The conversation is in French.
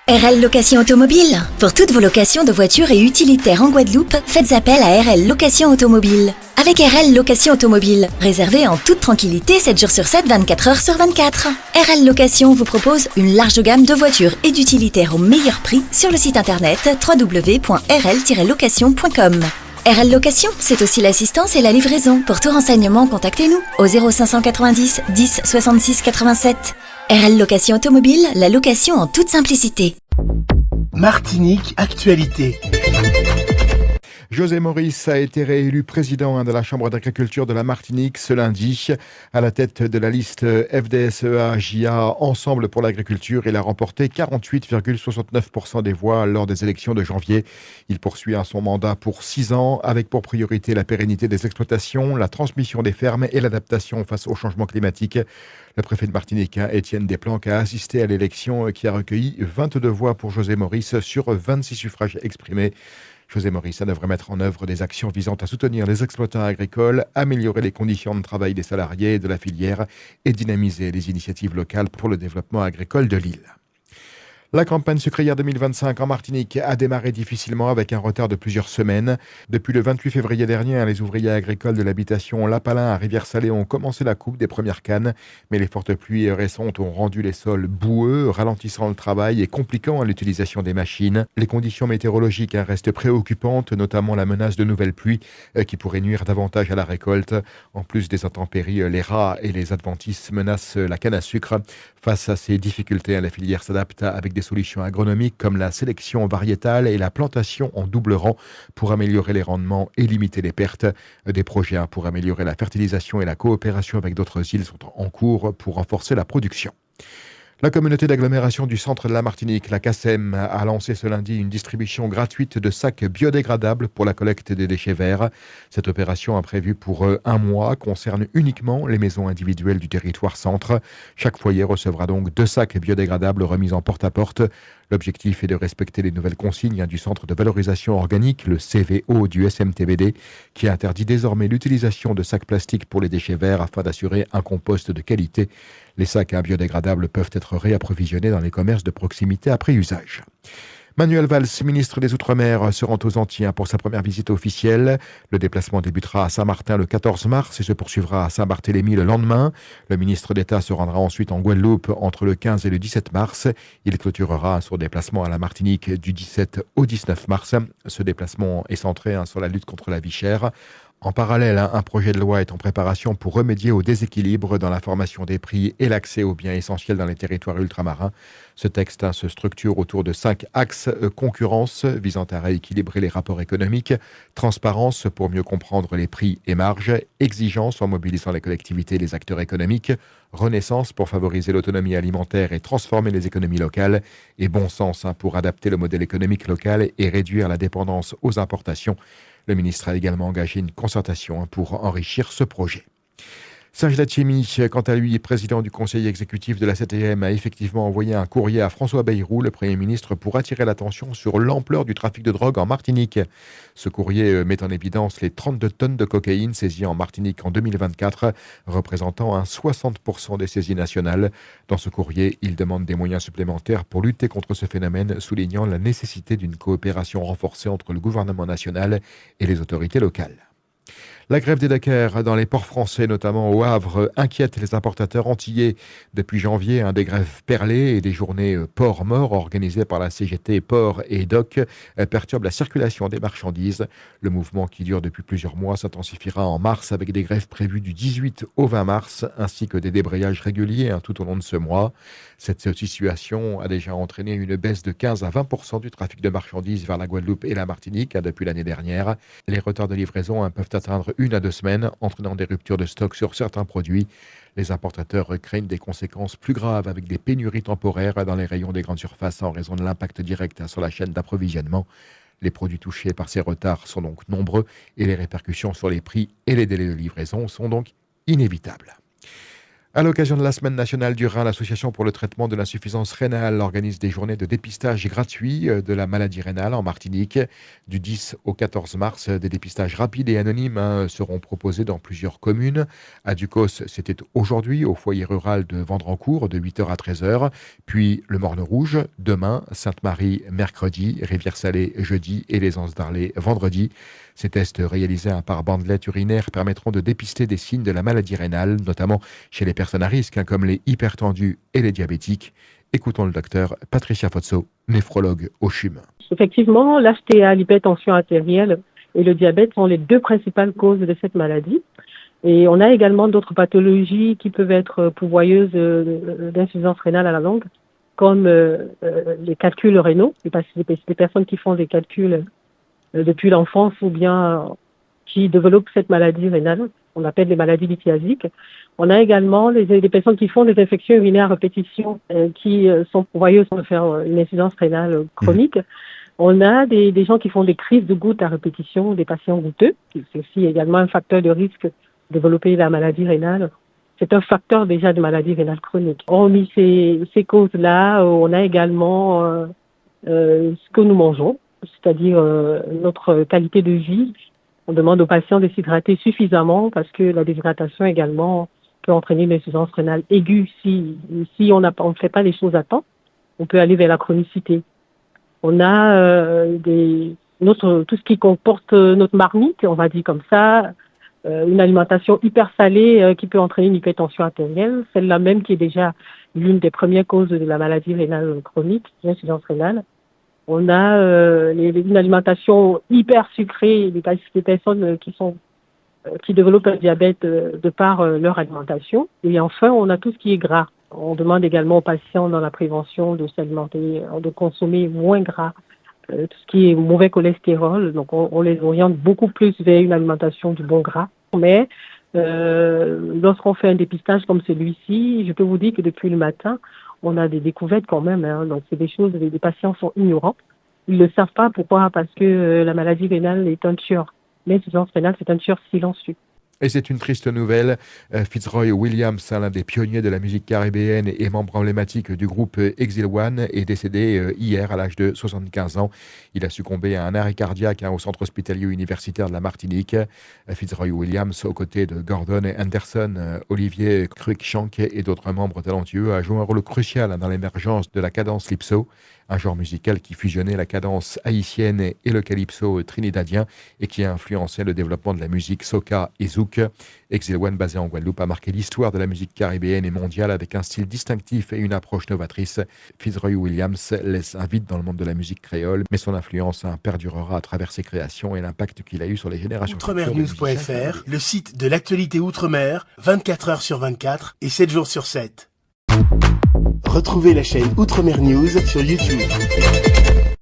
RL Location Automobile. Pour toutes vos locations de voitures et utilitaires en Guadeloupe, faites appel à RL Location Automobile. Avec RL Location Automobile, réservez en toute tranquillité 7 jours sur 7, 24 heures sur 24. RL Location vous propose une large gamme de voitures et d'utilitaires au meilleur prix sur le site internet www.rl-location.com. RL Location, c'est aussi l'assistance et la livraison. Pour tout renseignement, contactez-nous au 0590 10 66 87. RL Location Automobile, la location en toute simplicité. Martinique Actualité. José Maurice a été réélu président de la Chambre d'agriculture de la Martinique ce lundi. À la tête de la liste FDSEA-JA Ensemble pour l'agriculture, il a remporté 48,69% des voix lors des élections de janvier. Il poursuit son mandat pour 6 ans, avec pour priorité la pérennité des exploitations, la transmission des fermes et l'adaptation face au changement climatique. Le préfet de Martinique, Étienne Desplanques, a assisté à l'élection qui a recueilli 22 voix pour José Maurice sur 26 suffrages exprimés. José Maurice devrait mettre en œuvre des actions visant à soutenir les exploitants agricoles, améliorer les conditions de travail des salariés de la filière et dynamiser les initiatives locales pour le développement agricole de l'île. La campagne sucrière 2025 en Martinique a démarré difficilement avec un retard de plusieurs semaines. Depuis le 28 février dernier, les ouvriers agricoles de l'habitation Lapalin à Rivière-Salée ont commencé la coupe des premières cannes. Mais les fortes pluies récentes ont rendu les sols boueux, ralentissant le travail et compliquant l'utilisation des machines. Les conditions météorologiques restent préoccupantes, notamment la menace de nouvelles pluies qui pourraient nuire davantage à la récolte. En plus des intempéries, les rats et les adventices menacent la canne à sucre. Face à ces difficultés, la filière s'adapte avec des solutions agronomiques comme la sélection variétale et la plantation en double rang pour améliorer les rendements et limiter les pertes. Des projets pour améliorer la fertilisation et la coopération avec d'autres îles sont en cours pour renforcer la production. La communauté d'agglomération du centre de la Martinique, la CACEM, a lancé ce lundi une distribution gratuite de sacs biodégradables pour la collecte des déchets verts. Cette opération, prévue pour 1 mois, concerne uniquement les maisons individuelles du territoire centre. Chaque foyer recevra donc 2 sacs biodégradables remis en porte-à-porte. L'objectif est de respecter les nouvelles consignes du Centre de valorisation organique, le CVO du SMTBD, qui interdit désormais l'utilisation de sacs plastiques pour les déchets verts afin d'assurer un compost de qualité. Les sacs biodégradables peuvent être réapprovisionnés dans les commerces de proximité après usage. Manuel Valls, ministre des Outre-mer, se rend aux Antilles pour sa première visite officielle. Le déplacement débutera à Saint-Martin le 14 mars et se poursuivra à Saint-Barthélemy le lendemain. Le ministre d'État se rendra ensuite en Guadeloupe entre le 15 et le 17 mars. Il clôturera son déplacement à la Martinique du 17 au 19 mars. Ce déplacement est centré sur la lutte contre la vie chère. En parallèle, un projet de loi est en préparation pour remédier au déséquilibre dans la formation des prix et l'accès aux biens essentiels dans les territoires ultramarins. Ce texte se structure autour de 5 axes: concurrence, visant à rééquilibrer les rapports économiques; transparence, pour mieux comprendre les prix et marges; exigence, en mobilisant les collectivités et les acteurs économiques; renaissance, pour favoriser l'autonomie alimentaire et transformer les économies locales; et bon sens, pour adapter le modèle économique local et réduire la dépendance aux importations. Le ministre a également engagé une concertation pour enrichir ce projet. Serge Letchimy, quant à lui, président du conseil exécutif de la CTM, a effectivement envoyé un courrier à François Bayrou, le Premier ministre, pour attirer l'attention sur l'ampleur du trafic de drogue en Martinique. Ce courrier met en évidence les 32 tonnes de cocaïne saisies en Martinique en 2024, représentant 60% des saisies nationales. Dans ce courrier, il demande des moyens supplémentaires pour lutter contre ce phénomène, soulignant la nécessité d'une coopération renforcée entre le gouvernement national et les autorités locales. La grève des dockers dans les ports français, notamment au Havre, inquiète les importateurs antillais. Depuis janvier, des grèves perlées et des journées ports morts organisées par la CGT Ports et Doc perturbent la circulation des marchandises. Le mouvement, qui dure depuis plusieurs mois, s'intensifiera en mars avec des grèves prévues du 18 au 20 mars, ainsi que des débrayages réguliers tout au long de ce mois. Cette situation a déjà entraîné une baisse de 15 à 20% du trafic de marchandises vers la Guadeloupe et la Martinique depuis l'année dernière. Les retards de livraison peuvent atteindre 1 à 2 semaines, entraînant des ruptures de stock sur certains produits. Les importateurs craignent des conséquences plus graves avec des pénuries temporaires dans les rayons des grandes surfaces en raison de l'impact direct sur la chaîne d'approvisionnement. Les produits touchés par ces retards sont donc nombreux et les répercussions sur les prix et les délais de livraison sont donc inévitables. À l'occasion de la Semaine nationale du rein, l'Association pour le traitement de l'insuffisance rénale organise des journées de dépistage gratuit de la maladie rénale en Martinique. Du 10 au 14 mars, des dépistages rapides et anonymes seront proposés dans plusieurs communes. À Ducos, c'était aujourd'hui au foyer rural de Vendrancourt de 8h à 13h. Puis le Morne-Rouge, demain, Sainte-Marie, mercredi, Rivière-Salée, jeudi et les Anses-d'Arlay, vendredi. Ces tests réalisés par bandelette urinaire permettront de dépister des signes de la maladie rénale, notamment chez les personnes à risque, comme les hypertendus et les diabétiques. Écoutons le docteur Patricia Fozzo, néphrologue au CHUM. Effectivement, l'HTA, l'hypertension artérielle et le diabète sont les deux principales causes de cette maladie. Et on a également d'autres pathologies qui peuvent être pourvoyeuses d'insuffisance rénale à la longue, comme les calculs rénaux, les personnes qui font des calculs depuis l'enfance ou bien qui développent cette maladie rénale, on appelle les maladies lithiasiques. On a également les personnes qui font des infections urinaires à répétition qui sont pourvoyeuses de faire une insuffisance rénale chronique. On a des gens qui font des crises de gouttes à répétition, des patients goutteux. C'est aussi également un facteur de risque de développer la maladie rénale. C'est un facteur déjà de maladie rénale chronique. Hormis ces causes-là, on a également ce que nous mangeons, c'est-à-dire notre qualité de vie. On demande aux patients de s'hydrater suffisamment parce que la déshydratation également peut entraîner une insuffisance rénale aiguë. Si on ne fait pas les choses à temps, on peut aller vers la chronicité. On a tout ce qui comporte notre marmite, on va dire comme ça, une alimentation hyper salée qui peut entraîner une hypertension artérielle, celle-là même qui est déjà l'une des premières causes de la maladie rénale chronique, l'insuffisance rénale. On a une alimentation hyper sucrée, des personnes qui développent un diabète de par leur alimentation. Et enfin, on a tout ce qui est gras. On demande également aux patients dans la prévention de s'alimenter, de consommer moins gras, tout ce qui est mauvais cholestérol. Donc, on les oriente beaucoup plus vers une alimentation du bon gras. Mais lorsqu'on fait un dépistage comme celui-ci, je peux vous dire que depuis le matin, on a des découvertes quand même. Donc, c'est des choses, les patients sont ignorants. Ils ne le savent pas. Pourquoi? Parce que la maladie rénale est un tueur. L'insuffisance rénale, c'est un tueur silencieux. Et c'est une triste nouvelle. Fitzroy Williams, l'un des pionniers de la musique caribéenne et membre emblématique du groupe Exile One, est décédé hier à l'âge de 75 ans. Il a succombé à un arrêt cardiaque au centre hospitalier universitaire de la Martinique. Fitzroy Williams, aux côtés de Gordon Anderson, Olivier Cruikshank et d'autres membres talentueux, a joué un rôle crucial dans l'émergence de la cadence lypso, un genre musical qui fusionnait la cadence haïtienne et le calypso trinidadien et qui a influencé le développement de la musique soca et zouk. Exile One, basé en Guadeloupe, a marqué l'histoire de la musique caribéenne et mondiale avec un style distinctif et une approche novatrice. Fitzroy Williams laisse un vide dans le monde de la musique créole, mais son influence perdurera à travers ses créations et l'impact qu'il a eu sur les générations. Outremernews.fr, le site de l'actualité Outre-mer, 24 heures sur 24 et 7 jours sur 7. Retrouvez la chaîne Outremer News sur YouTube.